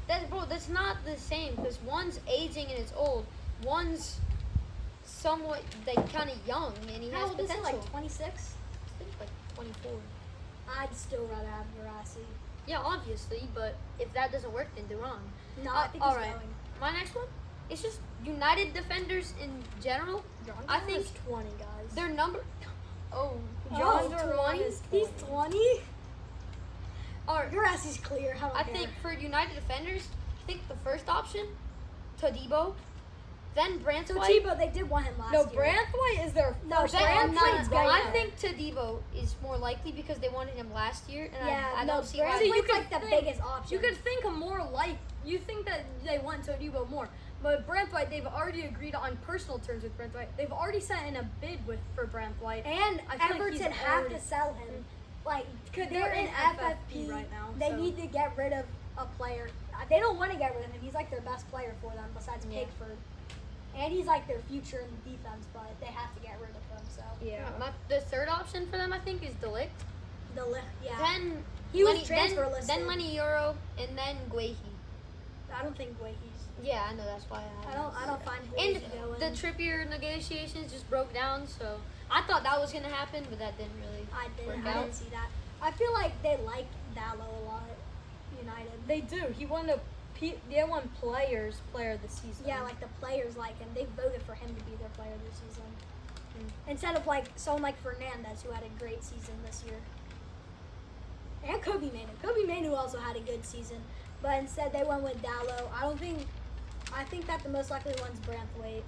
S3: that's not the same because one's aging and it's old. One's somewhat like kind of young and he
S2: How
S3: has
S2: old is he?
S3: potential.
S2: Like 26?
S3: I think like 24.
S2: I'd still rather have Guirassy.
S3: Yeah, obviously, but if that doesn't work, then Duran.
S2: No, I think he's
S3: alright.
S2: going.
S3: My next one, it's just United defenders in general.
S1: John
S3: I
S1: Duran
S3: think
S1: is 20 guys.
S3: their number. Oh,
S1: John
S2: Oh,
S1: Duran
S2: 20?
S1: is
S2: He's
S1: 20.
S2: 20?
S3: Alright,
S2: Guirassy's clear.
S3: I think for United defenders, I think the first option, Todibo, then
S2: So
S3: Branthwaite.
S2: Tebow, they did want him last
S1: No,
S2: year.
S1: Branthwaite is their
S2: No,
S1: first.
S3: Then,
S2: Branthwaite's
S3: no,
S2: going
S3: I
S2: there.
S3: think Todibo is more likely because they wanted him last year, and
S2: Yeah,
S3: I
S2: no,
S3: don't see why.
S1: So you
S2: Branthwaite's
S1: could
S2: like the
S1: think-
S2: biggest option.
S1: You could think more like you think that they want Todibo more, but Branthwaite they've already agreed on personal terms with Branthwaite. They've already sent in a bid for Branthwaite.
S2: And
S1: I feel like
S2: Everton
S1: he's
S2: have
S1: already-
S2: to sell him. Like,
S1: They're
S2: they're in
S1: in
S2: FFP
S1: right now,
S2: They
S1: so-
S2: need to get rid of a player. They don't want to get rid of him. He's like their best player for them besides
S3: Yeah.
S2: Pickford. And he's like their future in the defense, but they have to get rid of him. So
S3: The third option for them, I think, is Delict.
S2: yeah,
S3: Then
S2: he was
S3: Lenny-
S2: transfer
S3: then,
S2: listed.
S3: Then Lenny Euro, and then Guehi.
S2: I don't think Guehi's
S3: Yeah, I know that's why
S2: I don't find
S3: And
S2: Boise going.
S3: the Trippier negotiations just broke down, so I thought that was gonna happen, but that didn't really
S2: I
S3: work out.
S2: didn't see that. I feel like they like Dallo a lot. United.
S1: They do. He won they won player of the season.
S2: Yeah, like the players like him. They voted for him to be their player this season. Instead of like someone like Fernandez who had a great season this year. And Kobe Manu. Kobe Manu also had a good season. But instead they went with Dallo. I think that the most likely one's Branthwaite.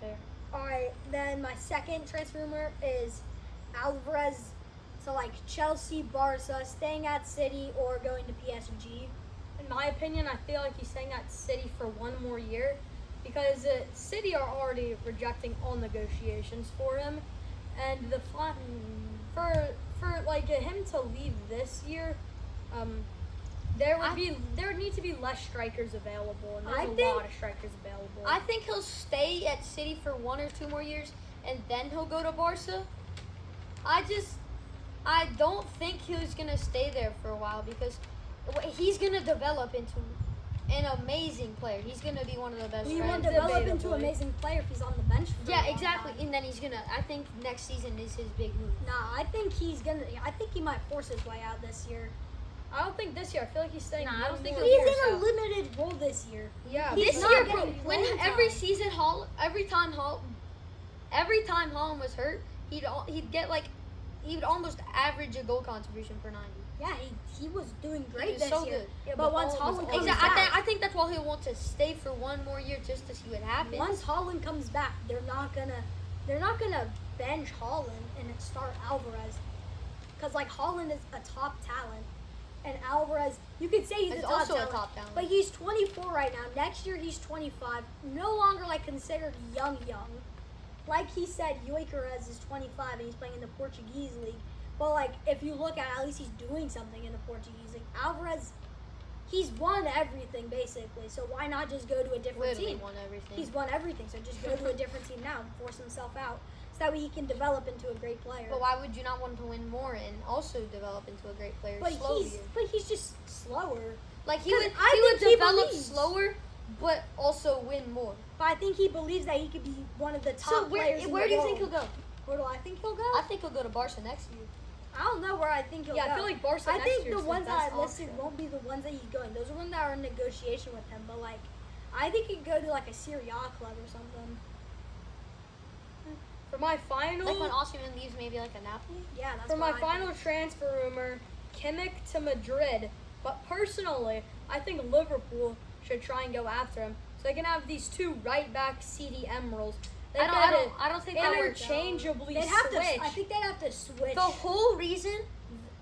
S3: Fair.
S2: Alright, then my second transfer rumor is Alvarez to like Chelsea, Barca, staying at City or going to PSG.
S1: In my opinion, I feel like he's staying at City for one more year because City are already rejecting all negotiations for him, and for like him to leave this year, there would need to be less strikers available, and there's a lot of strikers available.
S3: I think he'll stay at City for 1 or 2 more years, and then he'll go to Barca. I don't think he's gonna stay there for a while because he's gonna develop into an amazing player. He's gonna be one of the best.
S2: He will develop into an amazing player if he's on the bench. For
S3: Yeah, exactly. And then I think next season is his big move.
S2: Nah, I think he might force his way out this year.
S1: I don't think this year. I feel like he's staying.
S3: Nah, I don't think
S1: more
S2: He's
S1: years
S2: in a
S1: out.
S2: limited role this year.
S1: Yeah,
S2: He's
S3: This
S2: not
S3: year,
S2: getting
S3: bro, when
S2: playing
S3: every
S2: time.
S3: season, every time Holland was hurt, he'd almost average a goal contribution per 90.
S2: Yeah, he was doing
S3: He
S2: great
S3: was
S2: this
S3: so
S2: year.
S3: good.
S1: Yeah,
S2: but once
S1: Holland was
S2: Holland comes
S3: Exactly.
S2: back,
S3: I think that's why he'll want to stay for 1 more year just to see what happens.
S2: once Holland comes back, they're not gonna bench Holland and start Alvarez, because like Holland is a top talent, and Alvarez, you could say he's
S3: He's
S2: a top
S3: also a
S2: talent,
S3: top talent.
S2: but he's 24 right now. Next year he's 25, no longer like considered young. Like he said, Gyökeres is 25 and he's playing in the Portuguese league. But like if you look at least he's doing something in the Portuguese league. Alvarez, he's won everything basically. So why not just go to a different
S3: Literally
S2: team?
S3: won everything.
S2: He's won everything, so just go to a different team now and force himself out. So that way he can develop into a great player.
S3: But why would you not want to win more and also develop into a great player
S2: But
S3: slowly?
S2: he's just slower.
S3: Like he
S2: 'Cause
S3: would
S2: I think he
S3: develop
S2: believes.
S3: slower, but also win more.
S2: But I think he believes that he could be one of the top
S3: So
S2: players in
S3: where
S2: the
S3: do you think he'll
S2: world.
S3: go?
S2: Where do I think he'll go?
S3: I think he'll go to Barca next year.
S2: I don't know where I think he'll go.
S1: Yeah, I feel like Barca
S2: I
S1: next
S2: think
S1: year
S2: the
S1: is
S2: ones
S1: the
S2: that
S1: best
S2: I listed
S1: option.
S2: won't be the ones that he's going. Those are ones that are in negotiation with him. But like, I think he could go to like a Serie A club or something.
S1: For my final,
S3: Like when Osimhen leaves, maybe like a Napoli.
S2: Yeah, that's
S1: for my
S2: what I
S1: final
S2: think.
S1: transfer rumor, Kimmich to Madrid. But personally, I think Liverpool should try and go after him so they can have these 2 right back CDM roles. They
S3: I
S1: could
S3: don't think that would.
S1: interchangeably
S2: They'd have
S1: switch.
S2: to. I think they'd have to switch.
S3: The whole reason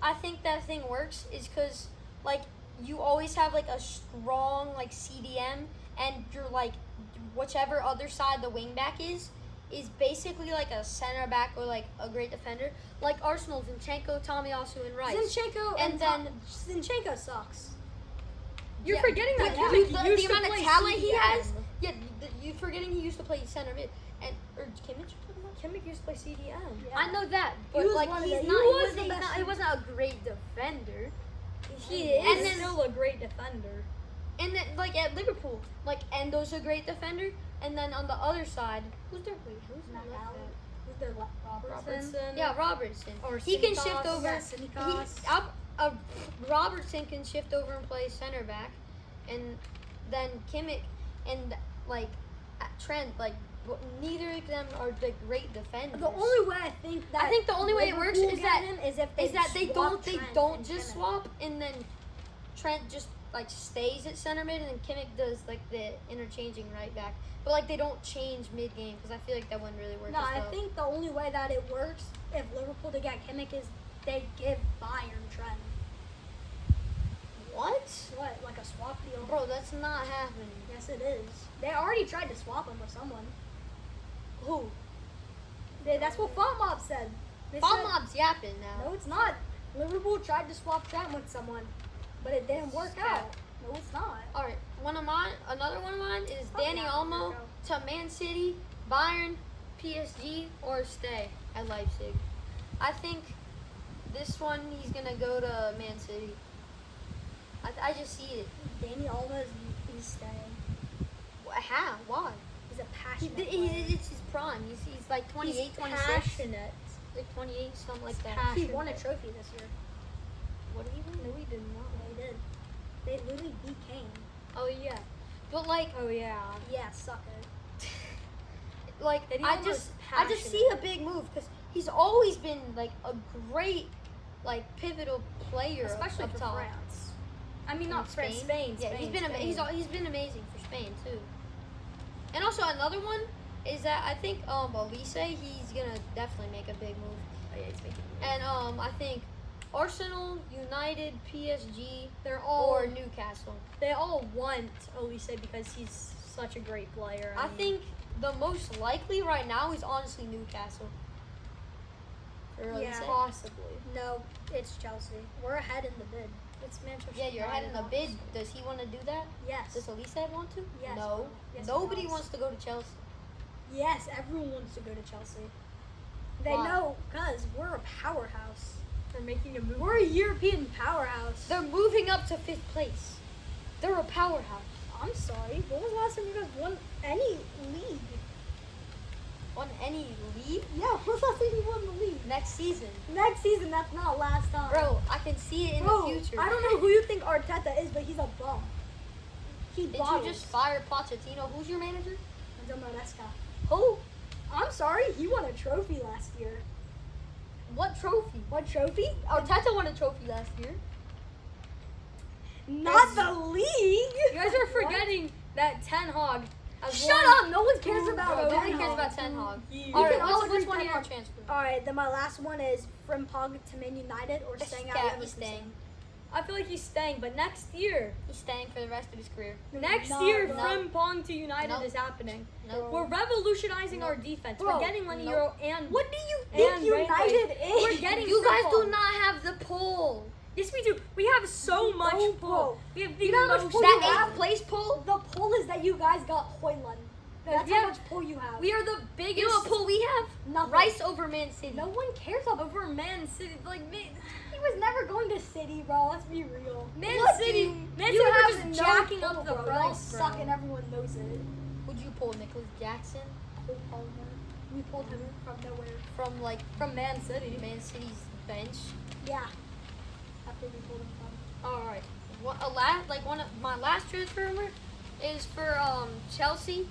S3: I think that thing works is because like you always have like a strong like CDM, and you're like whichever other side the wing back is basically like a center back or like a great defender. Like Arsenal, Zinchenko, Tomiyasu, and Rice.
S2: Zinchenko
S3: And
S2: Zinchenko sucks.
S1: You're
S3: Yeah,
S1: forgetting that
S3: but
S1: Kimmich
S3: the
S1: used to
S3: amount of
S1: play
S3: talent he
S1: CDM.
S3: has. Yeah, you forgetting he used to play center mid or Kimmich.
S1: Kimmich used to play CDM.
S2: Yeah.
S3: I know that,
S2: He
S3: but
S2: was
S3: like
S2: one of
S3: he's
S2: the-
S3: not.
S2: he was the best.
S3: He wasn't a great defender.
S2: He
S1: He's
S2: is.
S3: And then-
S1: still a great defender.
S3: And then, like at Liverpool, like Endo's a great defender, and then on the other side, who's their
S2: Not
S3: left
S2: Allen.
S3: back?
S2: Who's their Robertson?
S1: Robertson.
S3: Yeah, Robertson.
S1: Or
S3: He can
S1: Tsimikas.
S3: shift over.
S2: Yeah, Tsimikas.
S3: Robertson can shift over and play center back, and then Kimmich and like Trent, like neither of them are the great defenders.
S2: The only way I think that
S3: I think the only way it works
S2: Liverpool
S3: is
S2: get
S3: that-
S2: him is if
S3: is that they
S2: swap
S3: don't
S2: Trent and
S3: just
S2: Kimmich.
S3: swap, and then Trent just like stays at center mid, and then Kimmich does like the interchanging right back. But like they don't change mid game because I feel like that wouldn't really work.
S2: No,
S3: as
S2: I
S3: well.
S2: think the only way that it works if Liverpool to get Kimmich is they give Bayern Trent.
S3: What?
S2: What, like a swap deal?
S3: Bro, that's not happening.
S2: Yes, it is. They already tried to swap him with someone.
S3: Who?
S2: That's what FOMOB said. They
S3: Bomb
S2: said-
S3: mob's yapping now.
S2: No, it's not. Liverpool tried to swap Trent with someone, but it didn't work
S3: Cap.
S2: out. No, it's not.
S3: All right, another one of mine is
S2: Oh,
S3: Danny
S2: yeah,
S3: Olmo
S2: there you
S3: to Man City, Bayern, PSG, or stay at Leipzig. I think this one he's gonna go to Man City. I just see it.
S2: Danny Alves he's staying.
S3: How? Why?
S2: He's a passionate player.
S3: It's his prime. He's like 28,
S2: He's
S3: 26.
S2: passionate.
S3: Like 28, something like that.
S2: He won a trophy this year.
S3: What did he win?
S2: No, he did not. They did. They literally beat Kane.
S3: Oh, yeah. But, like,
S1: Oh yeah.
S2: Yeah, suck it.
S3: like
S1: That he
S3: I
S1: almost
S3: just see a big move because he's always been like a great like pivotal player,
S1: Especially
S3: up
S1: for
S3: top.
S1: France. I mean,
S3: In
S1: not France. Spain.
S3: Yeah,
S1: Spain,
S3: he's been
S1: Spain.
S3: he's been amazing for Spain too. And also another one is that I think Elise, he's gonna definitely make a big move.
S1: Oh, yeah, he's making it.
S3: And I think Arsenal, United, PSG,
S1: They're all
S3: or Newcastle.
S1: They all want Olise because he's such a great player.
S3: I think the most likely right now is honestly Newcastle. For Elise.
S2: Yeah.
S1: possibly.
S2: No, it's Chelsea. We're ahead in the bid. It's Manchester.
S3: Yeah, you're ahead in the
S2: United.
S3: bid. Does he want to do that?
S2: Yes.
S3: Does Elise want to?
S2: Yes.
S3: No.
S2: Yes, he
S3: Nobody
S2: does.
S3: wants to go to Chelsea.
S2: Yes, everyone wants to go to Chelsea. They
S3: Why?
S2: know because we're a powerhouse.
S1: They're making a move.
S2: We're a European powerhouse.
S3: They're moving up to 5th place. They're a powerhouse.
S2: I'm sorry. When was the last time you guys won any league?
S3: On any league
S2: Yeah, when was the last time you won the league?
S3: next season.
S2: Next season, that's not last time.
S3: Bro, I can see it in
S2: Bro,
S3: the future.
S2: I don't know who you think Arteta is, but he's a bum. He
S3: Did
S2: bottles.
S3: you just fire Pochettino? Who's your manager?
S2: Enzo Maresca.
S3: Who?
S2: I'm sorry, he won a trophy last year.
S3: What trophy?
S2: What trophy?
S3: Arteta won a trophy last year.
S2: Not the league.
S1: You guys are forgetting that Ten Hag has
S2: Shut
S1: won.
S2: up! No one cares
S3: Bro,
S2: about
S3: nobody
S2: Ten
S3: cares
S2: Hag.
S3: about Ten Hag.
S1: You
S3: All right,
S2: can also
S3: what's
S2: do
S3: one of
S2: 10
S3: your
S2: Hag.
S3: transfers?
S2: All right, then my last one is Frimpong to Man United or staying at
S3: He's
S2: Leverkusen.
S3: staying.
S1: I feel like he's staying, but next year,
S3: He's staying for the rest of his career.
S1: next
S2: No,
S1: year,
S2: bro.
S1: Frimpong to United
S3: No.
S1: is happening.
S3: No.
S1: We're revolutionizing
S3: No.
S1: our defense.
S2: Bro,
S1: We're getting Lenny
S3: no.
S1: Euro and
S2: What do you think
S1: And
S2: United
S1: Rainbow.
S2: is?
S1: We're getting
S3: You guys do
S1: Frimpong.
S3: not have the pull.
S1: Yes, we do. We have so much
S2: No,
S1: pull.
S2: bro.
S1: We have the
S2: You know how much
S1: most.
S2: pull you
S3: That
S2: have?
S3: 8th place pull?
S2: The pull is that you guys got Hoyland. That's
S1: Yeah.
S2: how much pull you have.
S1: We are the biggest.
S3: You know what pull we have?
S2: Nothing.
S3: Rice over Man City.
S2: No one cares about.
S1: over Man City. Like Man,
S2: He was never going to City, bro. Let's be real.
S1: Man
S3: What,
S1: City.
S3: dude?
S1: Man
S2: You
S1: City were
S2: have
S1: just
S2: no
S1: jacking
S2: pull,
S1: up the
S2: bro.
S1: price,
S2: Y'all
S1: bro.
S2: suck and everyone knows it.
S3: Would you pull Nicholas Jackson
S2: Cole Palmer. We pulled him from nowhere.
S3: from like
S1: From Man City.
S3: Man City's bench?
S2: Yeah. After we pulled him from.
S3: All right. One of my last transfer rumor is for Chelsea.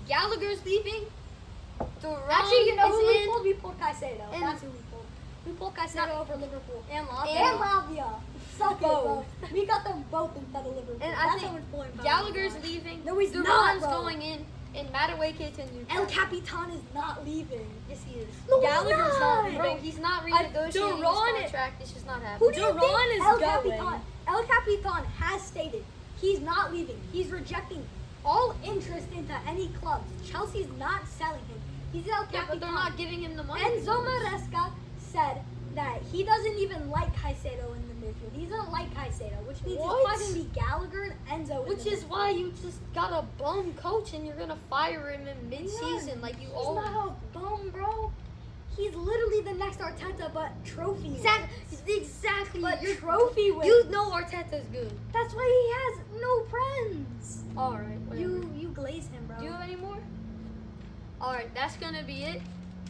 S3: Gallagher's leaving. Duran
S2: Actually, you know
S3: is
S2: who we
S3: in.
S2: pulled? We pulled Caicedo.
S3: And-
S2: That's who we pulled. We pulled Caicedo over Liverpool.
S1: And
S2: And
S1: Lavia.
S2: Lavia. Suck it, bro. We got them both instead of Liverpool.
S3: And I
S2: That's
S3: think
S2: how much pulling power
S3: Gallagher's
S2: we got.
S3: leaving.
S2: No, he's
S3: Duran's
S2: not, bro.
S3: going in. And Madueke to Newcastle.
S2: El Capitan is not leaving.
S3: Yes, he is.
S2: No,
S1: Gallagher's
S2: he's
S1: not.
S2: not.
S3: Bro, he's not renegotiating his
S1: Duran-
S3: contract. It's just not
S2: Who
S3: happening.
S2: do you
S1: Duran
S2: think
S1: is
S2: El
S1: going.
S2: Capitan? El Capitan has stated he's not leaving. He's rejecting all interest into any clubs. Chelsea's not selling him. He's El Capitan.
S3: Yeah, but they're not giving him the money.
S2: Enzo Maresca said that he doesn't even like Caicedo in the midfield. He doesn't like Caicedo, which means
S3: What?
S2: it's probably going to be Gallagher and Enzo. in
S3: Which
S2: the
S3: is
S2: midfield.
S3: why you just got a bum coach and you're gonna fire him in mid-season like you
S2: He's
S3: always.
S2: not a bum, bro. He's literally the next Arteta, but trophy.
S3: Exactly.
S2: But
S3: You're-
S2: trophy wins.
S3: You know Arteta's good.
S2: That's why he has no friends.
S3: All right. Whatever.
S2: You glaze him, bro.
S3: Do you have any more? All right. That's gonna be it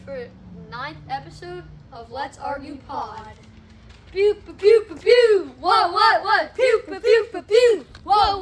S3: for 9th episode of Let's Argue Pod. Pew pew pew pew pew. What? Pew pew pew pew pew. What?